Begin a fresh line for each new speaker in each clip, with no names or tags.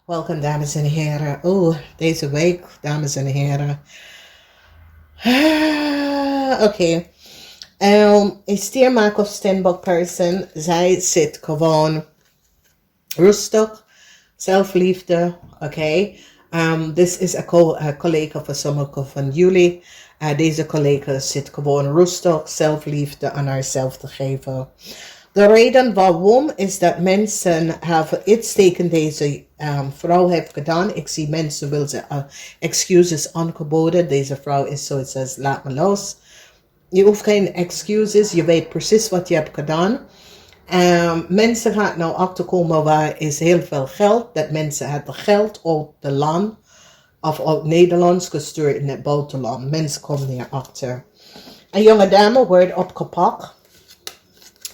Welkom dames en heren. Oh, deze week, dames en heren. Oké. Een stiermaak of stenbok person. Zij zit gewoon rustig. Zelfliefde. Oké. Dit is een collega van sommigen van jullie. Deze collega zit gewoon rustig. Zelfliefde aan haarzelf te geven. De reden waarom is dat mensen hebben iets tegen deze vrouw heeft gedaan. Ik zie mensen willen ze excuses aangeboden. Deze vrouw is zoiets als laat me los. Je hoeft geen excuses. Je weet precies wat je hebt gedaan. Mensen gaan nou achterkomen waar is heel veel geld. Dat mensen hebben geld uit de land of uit Nederland gestuurd in het buitenland. Mensen komen hier achter. Een jonge dame wordt opgepakt.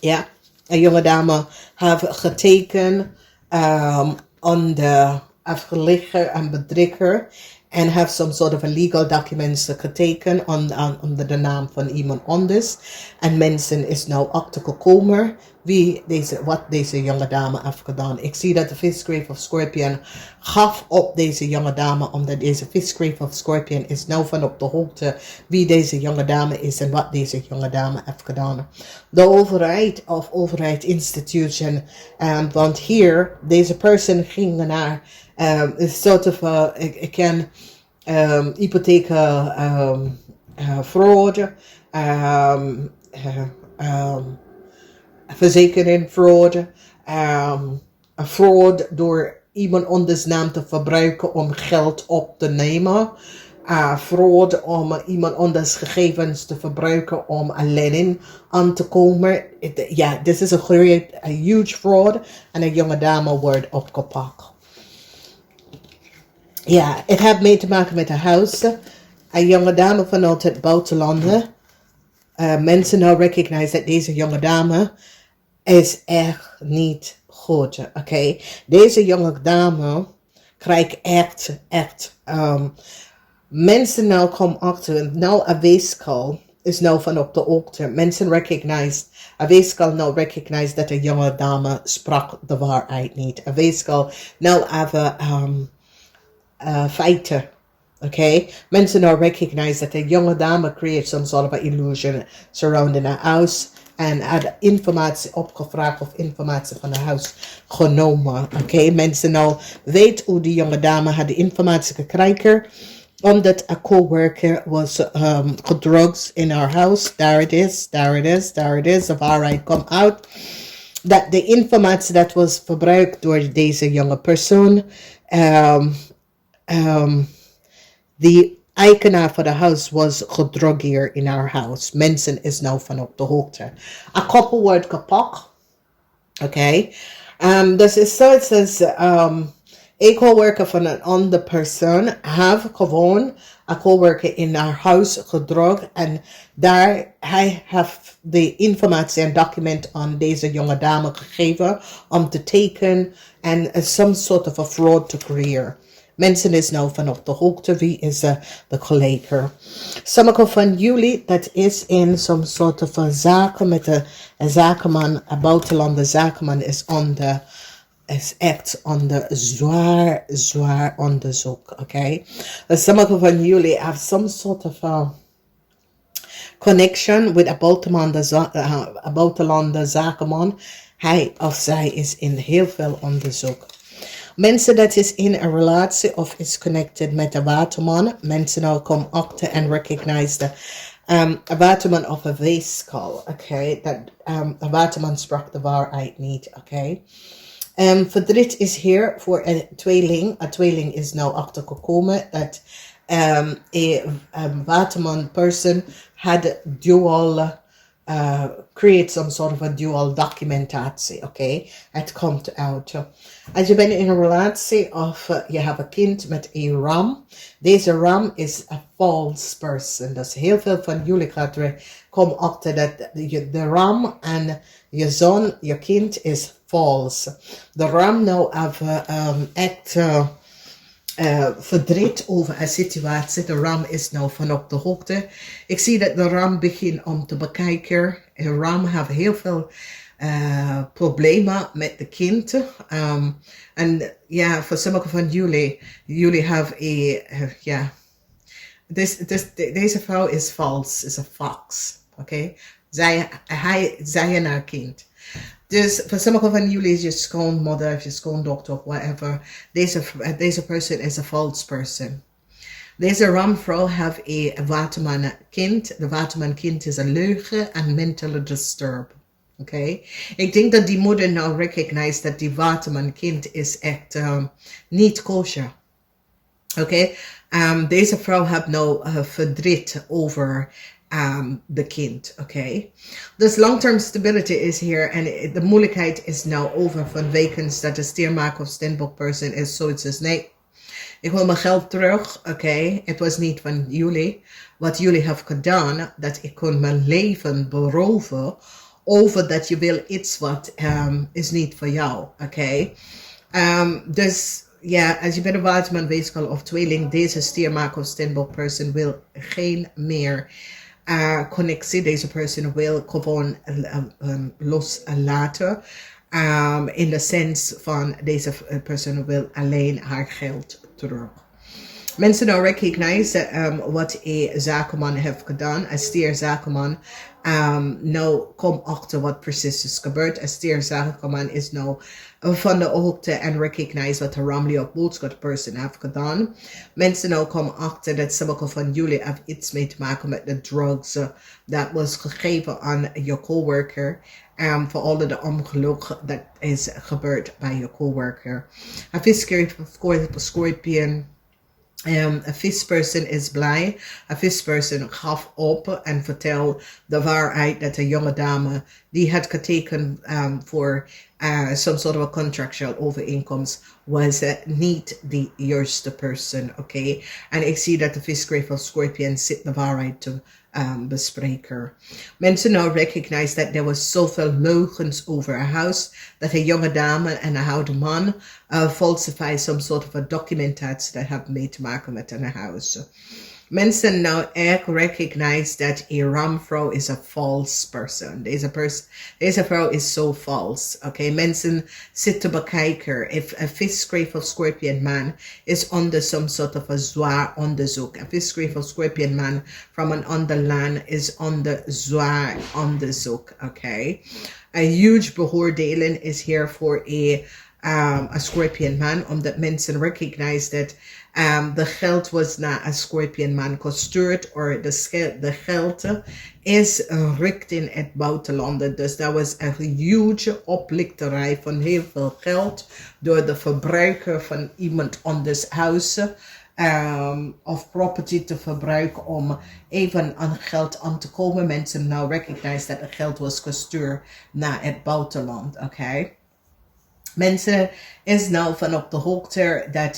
Ja. Een jonge dame heeft getekend aan de afgeligger en bedrieger. En heeft some sort of legal documents getekend onder de naam van iemand anders. En mensen is nou achtergekomen wat deze jonge dame heeft gedaan. Ik zie dat de Fishgrave of Scorpion gaf op deze jonge dame. Omdat deze Fishgrave of Scorpion is nou van op de hoogte wie deze jonge dame is en wat deze jonge dame heeft gedaan. De overheid of overheidsinstitution. Want hier, deze persoon ging naar soort of, ik ken hypotheken fraude, verzekering fraude, fraud door iemand anders naam te gebruiken om geld op te nemen. Fraud om iemand anders gegevens te gebruiken om een lening aan te komen. Ja, dit is een huge fraud en een jonge dame wordt opgepakt. Ja, het heeft mee te maken met een huis. Een jonge dame vanuit het buitenland. Mensen nou recognize dat deze jonge dame is echt niet goed. Oké, deze jonge dame krijgt echt. Mensen nou komen achter. Nou, een weegschaal is nou van op de hoogte. Mensen recognize. Een weegschaal nou recognize dat een jonge dame sprak de waarheid niet. Een weegschaal nou even feiten. Okay, mensen now recognize that a jonge dame creates some sort of an illusion surrounding a house en had informatie opgevraagd of informatie van het huis genomen. Okay, mensen nou weten hoe die jonge dame had de informatie gekregen omdat een coworker was gedrugs in haar house. There it is. The waarheid komt uit. Dat de informatie dat was verbruikt door deze jonge persoon. De eigenaar van de huis was gedrogeerd in haar huis. Mensen is nou van op de hoogte. Een koppel wordt gepakt. Oké. Dus is zoiets als een coworker van een andere persoon heeft gewoon een coworker in haar huis gedrogeerd. En daar hij heeft de informatie en document aan deze jonge dame gegeven om te tekenen en some sort of a fraud te creëren. Mensen is nou van op de hoogte wie is de collega. Sommige van jullie, dat is in some soort of zaken met een zakenman, een buitenlandse zakenman is echt onder zwaar onderzoek. Oké. Dus sommige van jullie have some sort of connection with een buitenlandse zakenman. Hij of zij is in heel veel onderzoek. Mensen dat is in een relatie of is connected met een waterman. Mensen nou komen achter en recognize een waterman of een weegschaal. Oké, dat een waterman sprak de waarheid niet. Oké. Verdriet is hier voor een tweeling. Een tweeling is nou achtergekomen dat een waterman person had dual create some sort of a dual documentatie, oké? Het komt uit. Als je bent in een relatie of je hebt een kind met een ram. Deze ram is een false person. Dus heel veel van jullie gaat er komen achter dat de ram en je zoon, je kind is false. De ram nou heeft echt verdriet over een situatie. De ram is nou van op de hoogte. Ik zie dat de ram begint om te bekijken. De ram heeft heel veel problemen met de kind. En ja, voor sommigen van jullie have ja, deze vrouw is vals, is een fox, oké? Zij en haar kind. Dus voor sommigen van jullie is je schoonmoeder of je schoondochter of whatever. Deze person is a false person. Deze ramvrouw heeft een waterman kind. De waterman kind is een leugen en mentally disturbed. Oké. Ik denk dat die moeder nou recognize dat die waterman kind is echt niet kosher. Oké. Deze vrouw heeft nou verdriet over de kind. Oké. Dus long-term stability is hier. En de moeilijkheid is nou over van wekens dat de stiermaker of steenbok person is zoiets als nee. Ik wil mijn geld terug, oké. Het was niet van jullie. Wat jullie hebben gedaan, dat ik kon mijn leven beroven over dat je wil iets wat is niet voor jou, oké. Dus ja, als je bent een waterman, weegschaal of tweeling, deze stiermaker of steenbok person wil geen meer connectie. Deze person wil gewoon loslaten. In de sens van deze person wil alleen haar geld terug. Mensen nou recognize wat een zakenman heeft gedaan. Een stierzakenman nou kom achter wat precies is gebeurd. Een stierzakenman is nou van de hoogte en recognize wat de Ramli of boodschap person heeft gedaan. Mensen nou komen achter dat sommige van jullie hebben iets mee te maken met de drugs dat was gegeven aan je coworker. Voor alle de ongeluk dat is gebeurd bij je coworker. Een Scorpion. Een visperson is blij. Een visperson gaf op en vertel de waarheid dat de jonge dame die had getekend voor some sort of a contractual overeenkomst was niet de juiste person, oké. En ik zie dat de visgrave of Scorpion zit de waarheid te bespreken. Mensen nou recognize that there was zoveel leugens over haar huis dat een jonge dame en een oude man falsify some sort of a documentatie dat heeft mee te maken met een huis. Mensen nou echt recognize that a ramvrouw is a false person. Deze vrouw is so false. Okay, mensen zitten bekijken. If a visgrave of Scorpion man is under some sort of a zwaar onderzoek. A visgrave of Scorpion man from an underland is under zwaar onderzoek. Okay, a huge beoordeling is here for a Scorpion man, omdat mensen recognize that the geld was naar een Scorpion man gestuurd, of de geld is richting het buitenland. Dus dat was een huge oplikterij van heel veel geld door de verbruiker van iemand anders huis of property te verbruiken om even aan geld aan te komen. Mensen nou recognize dat het geld was gestuurd naar het buitenland, oké. Mensen is nou van op de hoogte dat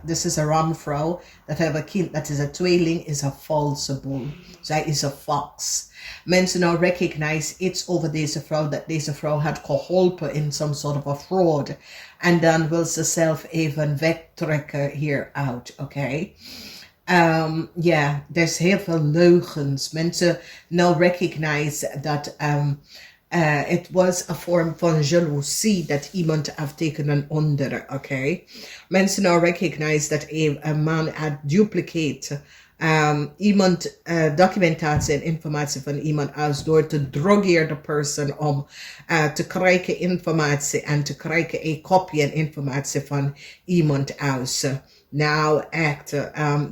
this is a ramvrouw, dat heeft een kind, dat is een tweeling, is een false boel. Zij is een fox. Mensen nou recognize iets over deze vrouw, dat deze vrouw had geholpen in some sort of a fraud. En dan wil ze zelf even wegtrekken hieruit, oké. There's heel veel leugens. Mensen nou recognize dat it was a vorm van jaloezie dat iemand heeft tegen een ander, oké. Mensen nou recognize dat een man had duplicate iemand documentatie en informatie van iemand uit door te drogeren de persoon om te krijgen informatie en te krijgen een kopie en informatie van iemand uit. Nou, echt,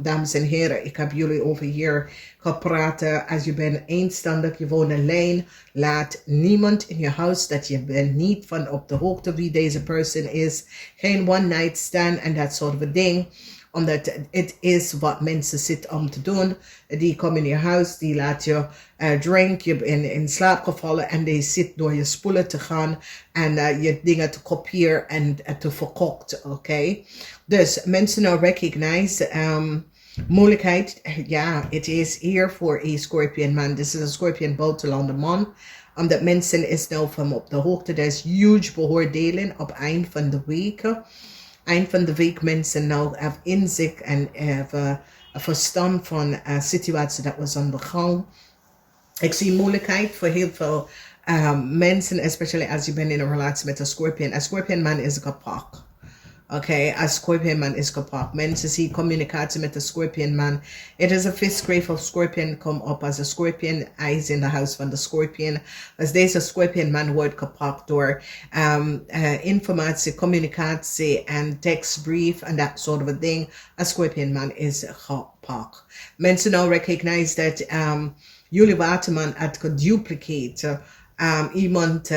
dames en heren, ik heb jullie over hier gepraat. Als je bent eenstandig, je woont alleen, laat niemand in je huis dat je bent niet van op de hoogte wie deze persoon is. Geen one night stand en dat soort van ding. Omdat het is wat mensen zitten om te doen. Die komen in je huis, die laat je drinken, je bent in slaap gevallen en die zit door je spullen te gaan en je dingen te kopiëren en te verkocht, oké. Dus mensen nou recognize moeilijkheid. Ja, het is hier voor een Scorpion man. Dit is een Scorpion buitenlandse man. Omdat mensen is nou van op de hoogte. Er is huge beoordeling op eind van de week. Eind van de week mensen nou hebben inzicht en hebben verstand van situatie dat was aan de gang. Ik zie moeilijkheid voor heel veel mensen, especially als je bent in een relatie met een Scorpion. Een Scorpion man is kapot. Oké, een Scorpion man is kapot. Mensen zien communicatie met de Scorpion man. Het is een visgrave of Scorpion kom op als een Scorpion. Hij is in de huis van de Scorpion. Als deze Scorpion man wordt kapot door informatie, communicatie en tekstbrief en dat soort van ding. Een Scorpion man is kapot. Mensen nou recognize dat jullie waterman het geduplicate iemand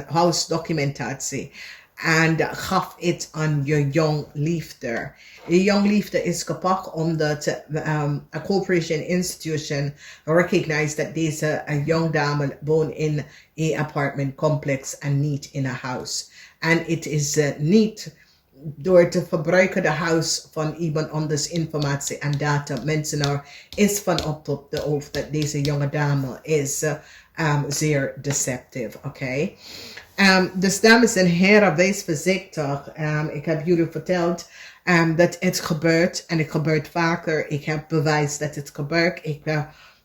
huisdocumentatie en gaf het aan je jong liefde. Je jong liefde is kapot omdat a corporation institution recognize dat deze jong dame woont in een apartment complex en niet in een huis. En het is niet door te verbruiken de huis van iemand anders informatie en data. Mensen nou is van op tot de hoofd dat deze jonge dame is zeer deceptive, oké? Dus dames en heren, wees voorzichtig. Ik heb jullie verteld dat het gebeurt en het gebeurt vaker. Ik heb bewijs dat het gebeurt. Ik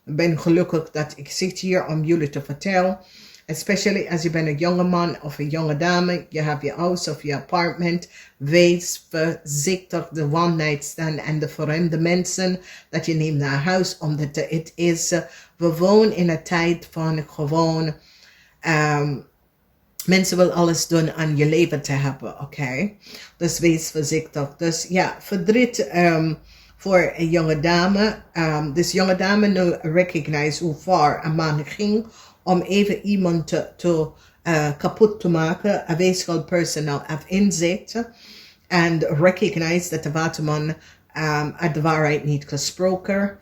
ben gelukkig dat ik zit hier om jullie te vertellen. Especially als je bent een jonge man of een jonge dame, je hebt je huis of je appartement, wees voorzichtig de one night stand en de vreemde mensen dat je neemt naar huis, omdat het is, we wonen in een tijd van gewoon, mensen willen alles doen aan je leven te hebben, oké? Dus wees voorzichtig. Dus ja, verdriet voor een jonge dame. Dus jonge dame nu recognize hoe ver een man ging om even iemand te kapot te maken. Een weeskal personal heeft inzet. En recognize dat de waterman uit de waarheid niet gesproken.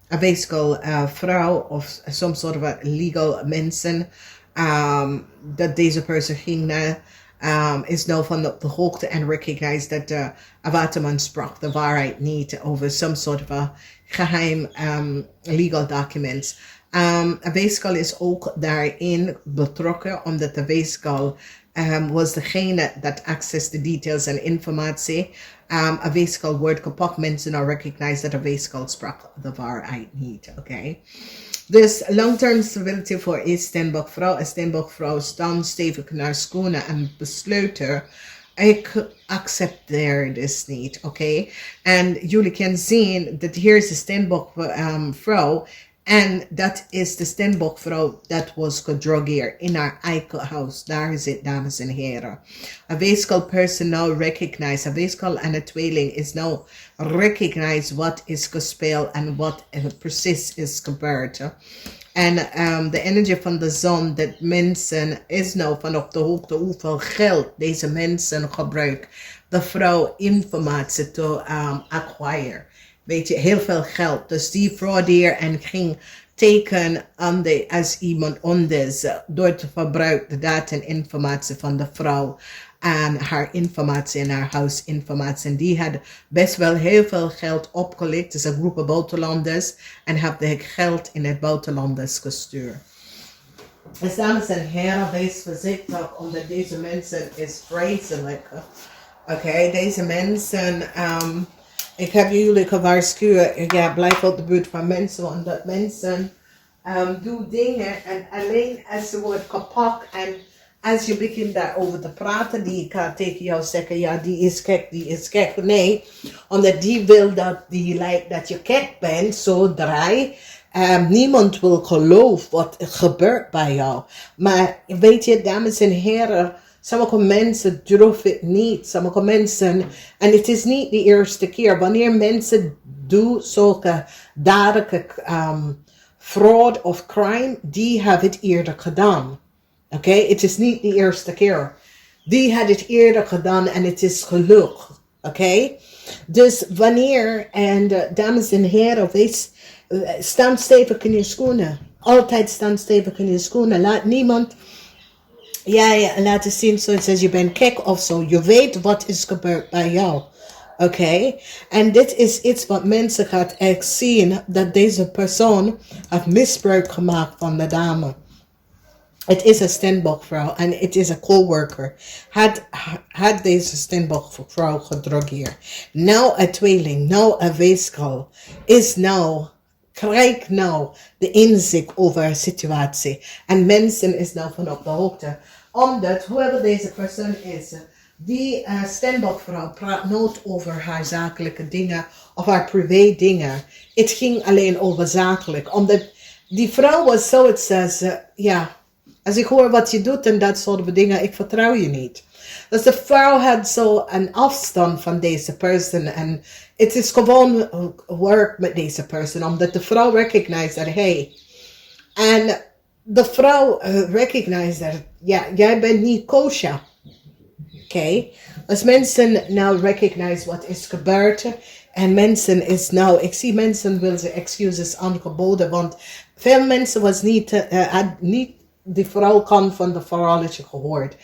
Een weeskal vrouw of some sort of legal mensen. Dat deze persoon ging naar. Is nou van de hoogte en recognize dat de waterman sprak de waarheid niet over some sort of geheim legal documents. Een weeskal is ook daarin betrokken, omdat de weeskal was degene dat access de details en informatie. Een weeskal wordt kapot, mensen nou recognize dat een weeskal sprak de waarheid niet, oké? Dus long-term stability voor een steenbokvrouw. Een steenbokvrouw staan stevig naar schoenen en besluiten. Ik accepteer dit niet, oké? En jullie kunnen zien dat hier is de steenbokvrouw. En dat is de steenbokvrouw dat was gedrogeerd in haar eigen huis. Daar is het, dames en heren. Een weeskal person now recognize. Een weeskal en een tweeling is now recognize wat is gespeeld en wat precies is gebeurd. En de energie van de zon, dat mensen is nou van op de hoogte hoeveel geld deze mensen gebruiken. De vrouw informatie te acquire. Weet je, heel veel geld. Dus die fraudeer en ging teken als iemand anders door te verbruiken de data en informatie van de vrouw en haar informatie en haar huisinformatie. En die had best wel heel veel geld opgelegd. Dus een groep buitenlanders en hebben het geld in het buitenlanders gestuurd. Dus dames en heren, wees voorzichtig omdat deze mensen is vreselijk. Oké, deze mensen... ik heb jullie gewaarschuwd, ja, blijf uit de buurt van mensen, want dat mensen doen dingen en alleen als ze wordt kapot en als je begint daarover te praten, die kan tegen jou zeggen, ja, die is gek. Nee, omdat die wil die lijkt dat je gek bent, zo draai. Niemand wil geloven wat er gebeurt bij jou. Maar weet je, dames en heren, sommige mensen durven het niet. Sommige mensen, en het is niet de eerste keer. Wanneer mensen doen zulke dadelijke fraud of crime, die hebben het eerder gedaan. Oké, het is niet de eerste keer. Die had het eerder gedaan en het is gelukt. Oké, dus wanneer, en dames en heren, wees, staan stevig in je schoenen. Altijd staan stevig in je schoenen. Laat niemand... Ja, laten zien zoals je bent gek of zo. Je weet wat is gebeurd bij jou. Oké? En dit is iets wat mensen gaat echt zien. Dat deze persoon heeft misbruik gemaakt van de dame. Het is een steenbokvrouw en het is een coworker. Had deze steenbokvrouw gedrogeerd. Nou een tweeling, nou een weeskal. Is nou krijgt nou de inzicht over een situatie. En mensen is nou van op de hoogte. Omdat, whoever deze persoon is, die Steenbokvrouw praat nooit over haar zakelijke dingen of haar privé dingen. Het ging alleen over zakelijk. Omdat die vrouw was zoiets als, ja, als ik hoor wat je doet en dat soort dingen, ik vertrouw je niet. Dus de vrouw had zo een afstand van deze persoon. En het is gewoon werk met deze persoon. Omdat de vrouw recognized dat, hey. En de vrouw recognized dat, ja, jij bent niet kosher. Oké. Als mensen nou recognize wat is gebeurd. En mensen is nou, ik zie mensen willen ze excuses aangeboden. Want veel mensen was had niet die vrouw kan van de verhaaltje gehoord.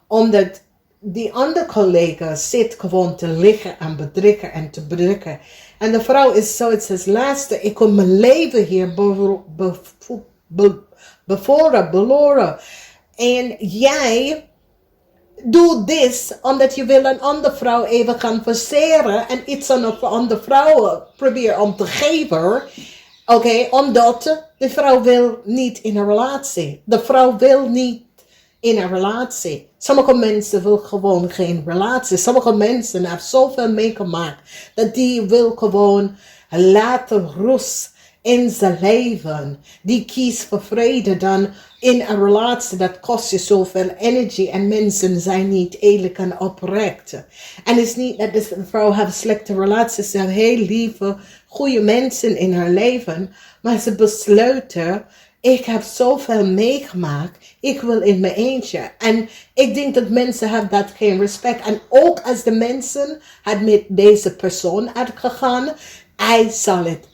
Omdat die andere collega zit gewoon te liggen en bedrikken en te bedrukken. En de vrouw is zoiets als laatste. Ik kon mijn leven hier beloren. En jij doet dit omdat je wil een andere vrouw even gaan verseren. En iets aan een andere vrouw proberen om te geven. Oké, omdat de vrouw wil niet in een relatie. De vrouw wil niet in een relatie. Sommige mensen willen gewoon geen relatie. Sommige mensen hebben zoveel meegemaakt dat die wil gewoon laten rust in zijn leven. Die kiest voor vrede dan in een relatie. Dat kost je zoveel energie en mensen zijn niet eerlijk en oprecht. En het is niet dat de vrouw heeft slechte relaties. Ze hebben heel lieve, goede mensen in haar leven. Maar ze besluiten, ik heb zoveel meegemaakt. Ik wil in mijn eentje. En ik denk dat mensen hebben dat geen respect. En ook als de mensen het met deze persoon uitgegaan, hij zal het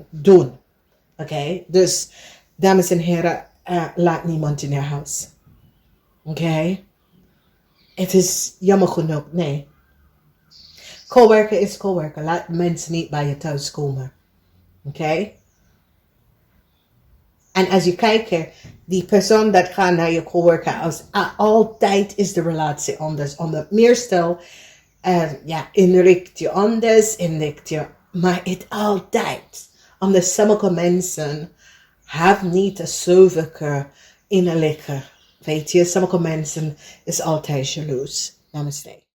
doen. Oké? Dus, dames en heren, laat niemand in je huis. Oké? Het is jammer genoeg, nee. Coworker is coworker. Laat mensen niet bij je thuis komen. Oké? En als je kijkt, die persoon dat gaat naar je coworker, als altijd is de relatie anders. Omdat meestal, inricht je anders, maar het altijd. Omdat sommige mensen hebben niet zulke innerlijke, weet je, sommige mensen is altijd jaloers. Namaste.